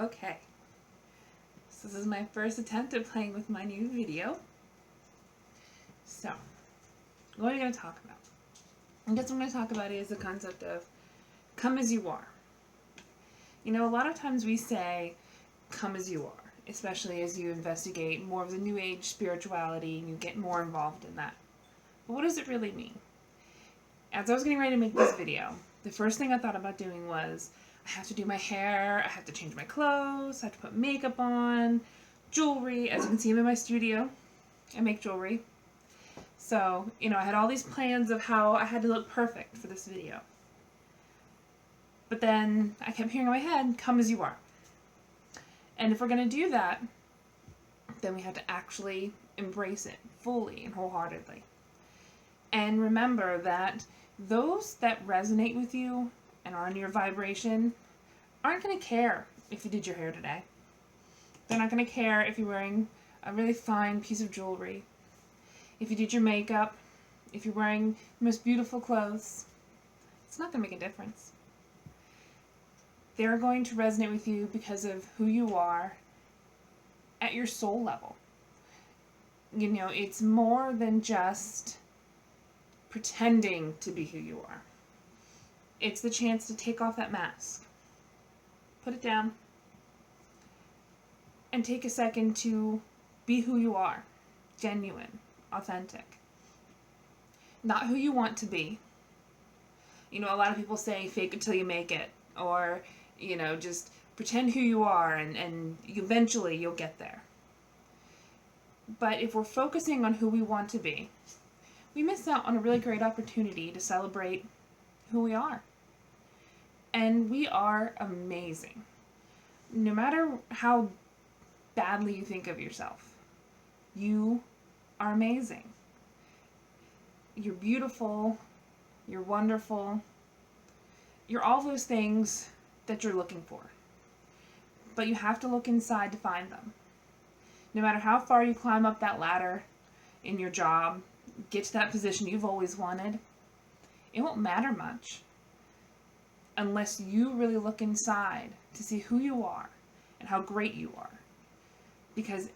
Okay, so this is my first attempt at playing with my new video. So, what are we going to talk about? I guess what I'm going to talk about is the concept of come as you are. You know, a lot of times we say come as you are, especially as you investigate more of the New Age spirituality and you get more involved in that. But what does it really mean? As I was getting ready to make this video, the first thing I thought about doing was I have to do my hair, I have to change my clothes, I have to put makeup on, jewelry. As you can see, I'm in my studio. I make jewelry. So, you know, I had all these plans of how I had to look perfect for this video. But then I kept hearing in my head, come as you are. And if we're going to do that, then we have to actually embrace it fully and wholeheartedly. And remember that those that resonate with you and are on your vibration aren't going to care if you did your hair today. They're not going to care if you're wearing a really fine piece of jewelry, if you did your makeup, if you're wearing the most beautiful clothes. It's not going to make a difference. They're going to resonate with you because of who you are at your soul level. You know, it's more than just pretending to be who you are. It's the chance to take off that mask, put it down, and take a second to be who you are, genuine, authentic. Not who you want to be. You know, a lot of people say fake it till you make it, or, you know, just pretend who you are and eventually you'll get there. But if we're focusing on who we want to be, we miss out on a really great opportunity to celebrate who we are. And we are amazing. No matter how badly you think of yourself, you are amazing. You're beautiful. You're wonderful. You're all those things that you're looking for. But you have to look inside to find them. No matter how far you climb up that ladder in your job, get to that position you've always wanted, it won't matter much unless you really look inside to see who you are and how great you are. Because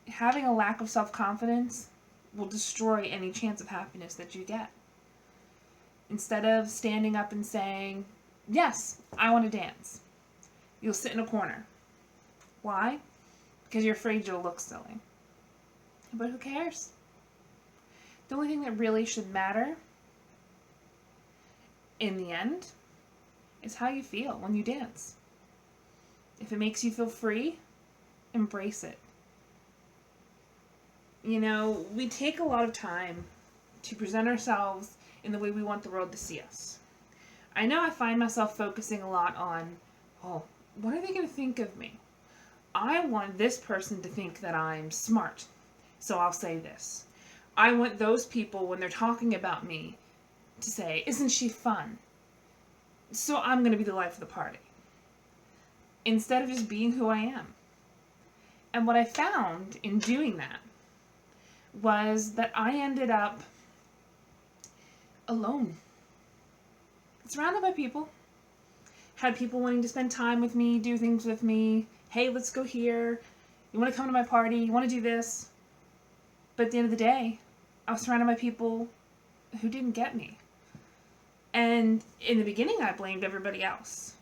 having a lack of self-confidence will destroy any chance of happiness that you get. Instead of standing up and saying, yes, I want to dance, you'll sit in a corner. Why? Because you're afraid you'll look silly. But who cares? The only thing that really should matter in the end is how you feel when you dance. If it makes you feel free, embrace it. You know, we take a lot of time to present ourselves in the way we want the world to see us. I know I find myself focusing a lot on, oh, what are they going to think of me? I want this person to think that I'm smart, so I'll say this. I want those people, when they're talking about me, to say, isn't she fun? So I'm going to be the life of the party. Instead of just being who I am. And what I found in doing that was that I ended up alone. Surrounded by people. Had people wanting to spend time with me, do things with me. Hey, let's go here. You want to come to my party? You want to do this? But at the end of the day, I was surrounded by people who didn't get me. And in the beginning, I blamed everybody else.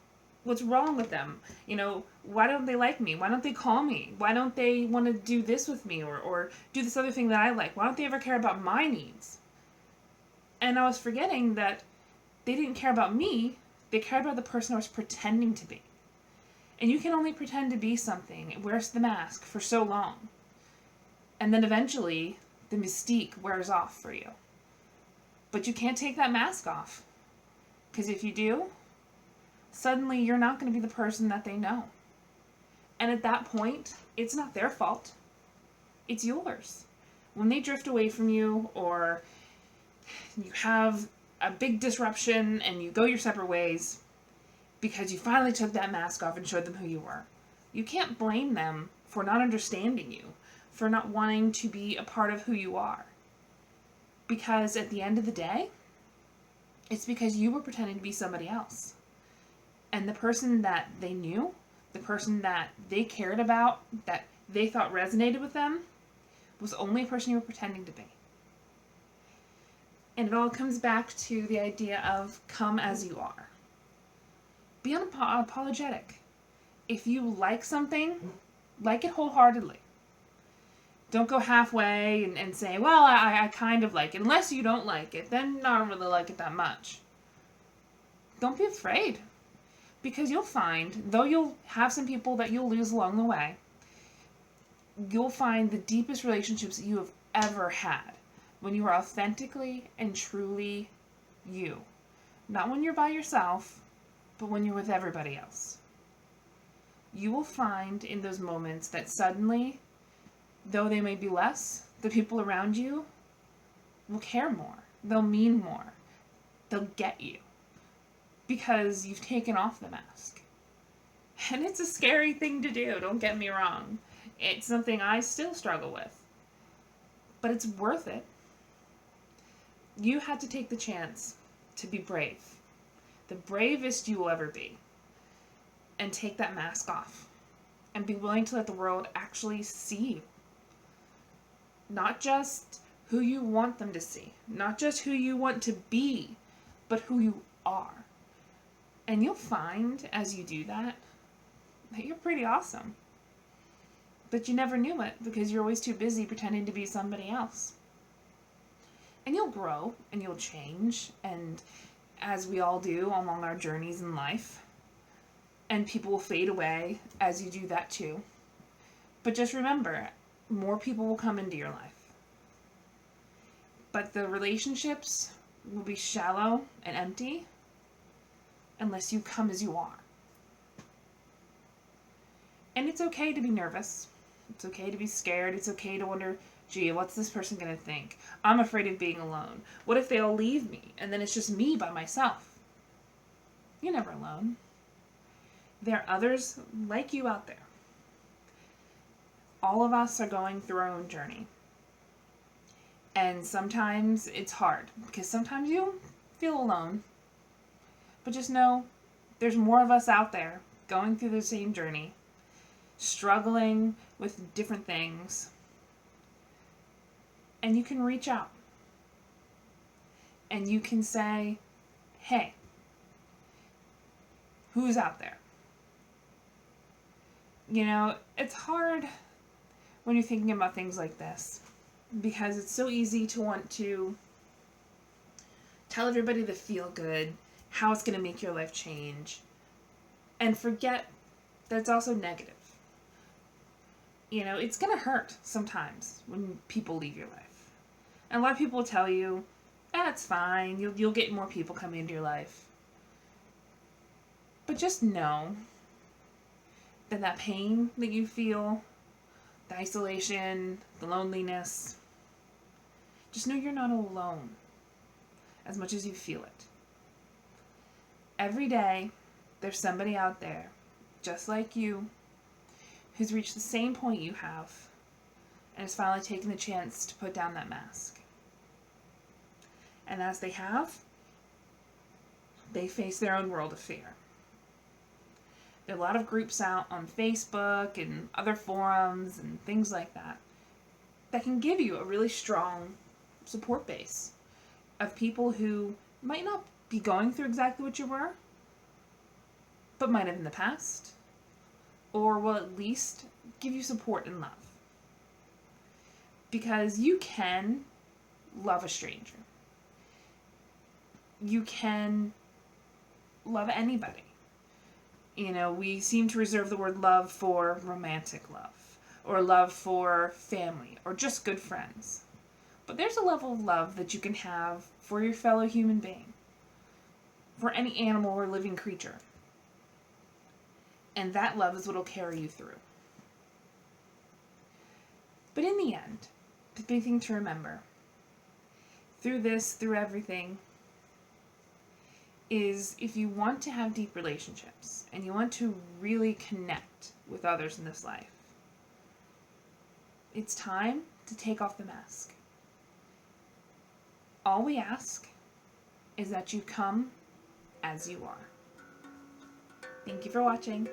What's wrong with them? You know, why don't they like me? Why don't they call me? Why don't they want to do this with me or do this other thing that I like? Why don't they ever care about my needs? And I was forgetting that they didn't care about me. They cared about the person I was pretending to be. And you can only pretend to be something, wear the mask for so long. And then eventually, the mystique wears off for you. But you can't take that mask off. Because if you do, suddenly you're not going to be the person that they know. And at that point, it's not their fault. It's yours. When they drift away from you, or you have a big disruption and you go your separate ways because you finally took that mask off and showed them who you were, you can't blame them for not understanding you, for not wanting to be a part of who you are. Because at the end of the day, it's because you were pretending to be somebody else. And the person that they knew, the person that they cared about, that they thought resonated with them, was only a person you were pretending to be. And it all comes back to the idea of come as you are. Be unapologetic. If you like something, like it wholeheartedly. Don't go halfway and say, well, I kind of like it. Unless you don't like it, then I don't really like it that much. Don't be afraid. Because you'll find, though you'll have some people that you'll lose along the way, you'll find the deepest relationships that you have ever had when you are authentically and truly you. Not when you're by yourself, but when you're with everybody else. You will find in those moments that suddenly, though they may be less, the people around you will care more. They'll mean more. They'll get you. Because you've taken off the mask. And it's a scary thing to do, don't get me wrong. It's something I still struggle with. But it's worth it. You had to take the chance to be brave. The bravest you will ever be. And take that mask off. And be willing to let the world actually see you. Not just who you want them to see. Not just who you want to be. But who you are. And you'll find, as you do that you're pretty awesome. But you never knew it because you're always too busy pretending to be somebody else. And you'll grow and you'll change, and as we all do along our journeys in life. And people will fade away as you do that too. But just remember, more people will come into your life. But the relationships will be shallow and empty unless you come as you are. And it's okay to be nervous. It's okay to be scared. It's okay to wonder, gee, what's this person going to think? I'm afraid of being alone. What if they all leave me and then it's just me by myself? You're never alone. There are others like you out there. All of us are going through our own journey. And sometimes it's hard because sometimes you feel alone. But just know there's more of us out there going through the same journey, struggling with different things. And you can reach out. And you can say, hey, who's out there? You know, it's hard when you're thinking about things like this because it's so easy to want to tell everybody to feel good, how it's going to make your life change, and forget that it's also negative. You know, it's going to hurt sometimes when people leave your life. And a lot of people will tell you, it's fine, you'll get more people coming into your life. But just know that that pain that you feel, the isolation, the loneliness, just know you're not alone as much as you feel it. Every day, there's somebody out there, just like you, who's reached the same point you have and has finally taken the chance to put down that mask. And as they have, they face their own world of fear. There are a lot of groups out on Facebook and other forums and things like that that can give you a really strong support base of people who might not be going through exactly what you were, but might have in the past, or will at least give you support and love. Because you can love a stranger. You can love anybody. You know, we seem to reserve the word love for romantic love, or love for family, or just good friends. But there's a level of love that you can have for your fellow human being, for any animal or living creature. And that love is what will carry you through. But in the end, the big thing to remember, through this, through everything, is if you want to have deep relationships and you want to really connect with others in this life, it's time to take off the mask. All we ask is that you come as you are. Thank you for watching.